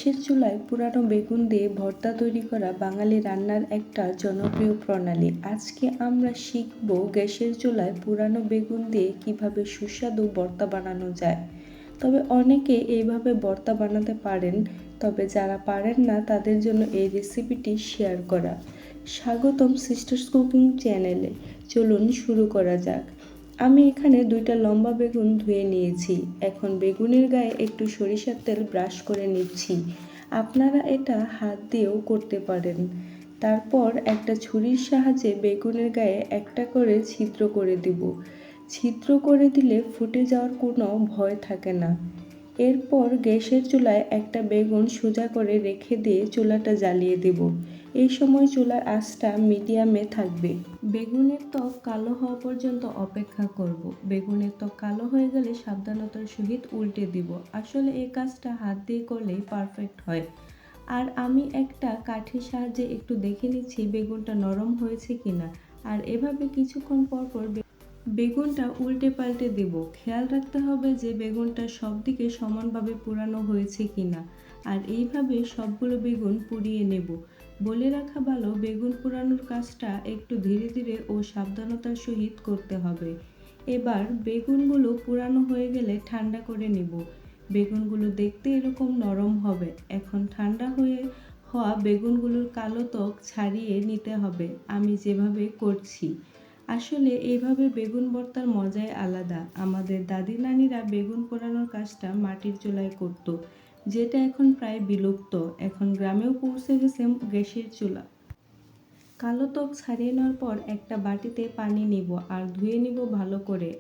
গ্যাসের চুলায় পুরানো বেগুন দিয়ে ভর্তা তৈরি করা বাঙালি রান্নার একটা জনপ্রিয় প্রণালী। আজকে আমরা শিখব গ্যাসের চুলায় পুরানো বেগুন দিয়ে কিভাবে সুস্বাদু ভর্তা বানানো যায়। তবে অনেকে এইভাবে ভর্তা বানাতে পারেন, তবে যারা পারেন না তাদের জন্য এই রেসিপিটি শেয়ার করা। স্বাগতম সিস্টার্স কুকিং চ্যানেলে। চলুন শুরু করা যাক। আমি এখানে 2টা লম্বা বেগুন ধুয়ে নিয়েছি। এখন বেগুনের গায়ে একটু সরিষার তেল ব্রাশ করে নিচ্ছি। আপনারা এটা হাত দিয়েও করতে পারেন। তারপর একটা ছুরির সাহায্যে বেগুনের গায়ে একটা করে ছিদ্র করে দিব। ছিদ্র করে দিলে ফুটে যাওয়ার কোনো ভয় থাকে না। এরপর গ্যাসের চুলায় একটা বেগুন সোজা করে রেখে দিয়ে চুলাটা জ্বালিয়ে দেব। এই সময় চুলার আঁচটা মিডিয়ামে থাকবে। বেগুনের ত্বক কালো হওয়া পর্যন্ত অপেক্ষা করব। বেগুনের ত্বক কালো হয়ে গেলে সাবধানতার সহিত উল্টে দিব। আসলে এই কাজটা হাত দিয়ে করলেই পারফেক্ট হয়। আর আমি একটা কাঠির সাহায্যে একটু দেখে নিচ্ছি বেগুনটা নরম হয়েছে কিনা। আর এভাবে কিছুক্ষণ পর পর বেগুনটা উল্টে পাল্টে দেব। খেয়াল রাখতে হবে যে বেগুনটা সব দিকে সমানভাবে পোড়ানো হয়েছে কিনা। আর এইভাবে সবগুলো বেগুন পুড়িয়ে নেব। বলে রাখা ভালো, বেগুন পোড়ানোর কাজটা একটু ধীরে ধীরে ও সাবধানতার সহিত করতে হবে। এবার বেগুনগুলো পোড়ানো হয়ে গেলে ঠান্ডা করে নেব। বেগুনগুলো দেখতে এরকম নরম হবে। এখন ঠান্ডা হওয়া বেগুনগুলোর কালো ত্বক ছাড়িয়ে নিতে হবে, আমি যেভাবে করছি। আসলে এইভাবে বেগুন ভর্তার মজাই আলাদা। আমাদের দাদি নানিরা বেগুন পোড়ানোর কাজটা মাটির চুলায় করত, যেটা এখন প্রায় বিলুপ্ত। এখন গ্রামেও পৌঁছে গেছে গ্যাসের চুলা। কালো ত্বক ছাড়িয়ে নেওয়ার পর একটা বাটিতে পানি নিব আর ধুয়ে নিব ভালো করে।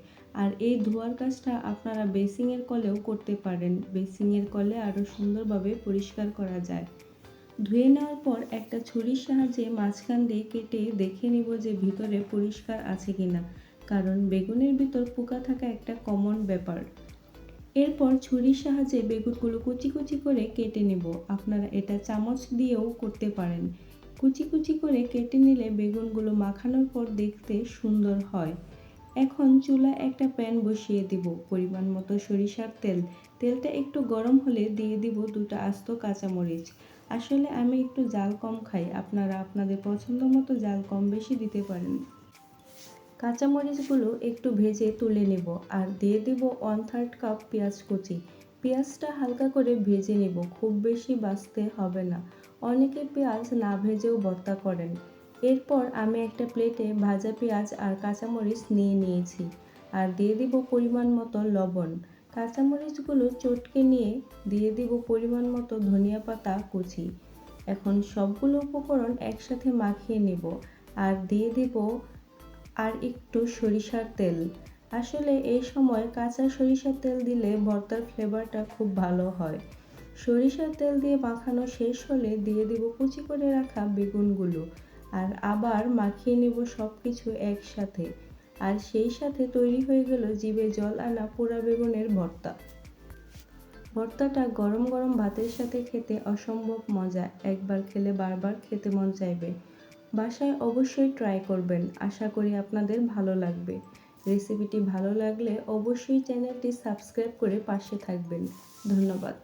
আর এই ধোয়ার কাজটা আপনারা বেসিংয়ের কলেও করতে পারেন। বেসিংয়ের কলে আরও সুন্দরভাবে পরিষ্কার করা যায়। ধুয়ে নেওয়ার পর একটা ছুরির সাহায্যে মাঝখান দিয়ে কেটে দেখে নিব যে ভিতরে পরিষ্কার আছে কিনা, কারণ বেগুনের ভিতর পোকা থাকা একটা কমন ব্যাপার। এরপর ছুরির সাহায্যে বেগুনগুলো কুচি কুচি করে কেটে নেব। আপনারা এটা চামচ দিয়েও করতে পারেন। কুচি কুচি করে কেটে নিলে বেগুনগুলো মাখানোর পর দেখতে সুন্দর হয়। এখন চুলায় একটা প্যান বসিয়ে দিব। পরিমাণ মতো সরিষার তেল। তেলটা একটু গরম হলে দিয়ে দিব 2টা আস্ত কাঁচামরিচ। আসলে আমি একটু ঝাল কম খাই, আপনারা আপনাদের পছন্দ মতো ঝাল কম বেশি দিতে পারেন। কাঁচামরিচগুলো একটু ভেজে তুলে নেব আর দিয়ে দেব 1/3 কাপ পেঁয়াজ কুচি। পেঁয়াজটা হালকা করে ভেজে নেব, খুব বেশি ভাজতে হবে না। অনেকে পেঁয়াজ না ভেজেও ভর্তা করেন। এরপর আমি একটা প্লেটে ভাজা পেঁয়াজ আর কাঁচামরিচ নিয়ে নিয়েছি আর দিয়ে দিব পরিমাণ মতো লবণ। কাঁচামরিচগুলো চটকে নিয়ে দিয়ে দিব পরিমাণ মতো ধনিয়া পাতা কুচি। এখন সবগুলো উপকরণ একসাথে মাখিয়ে নেব আর দিয়ে দিব আর একটু সরিষার তেল। আসলে এই সময় কাঁচা সরিষার তেল দিলে ভর্তার ফ্লেভারটা খুব ভালো হয়। সরিষার তেল দিয়ে মাখানো শেষ হলে দিয়ে দেব কুচি করে রাখা বেগুনগুলো আর আবার মাখিয়ে নেব সব কিছু একসাথে। আর সেই সাথে তৈরি হয়ে গেল জিভে জল আনা পোড়া বেগুনের ভর্তা। ভর্তাটা গরম গরম ভাতের সাথে খেতে অসম্ভব মজা। একবার খেলে বারবার খেতে মন চাইবে। বাসায় অবশ্যই ট্রাই করবেন। আশা করি আপনাদের ভালো লাগবে। রেসিপিটি ভালো লাগলে অবশ্যই চ্যানেলটি সাবস্ক্রাইব করে পাশে থাকবেন। ধন্যবাদ।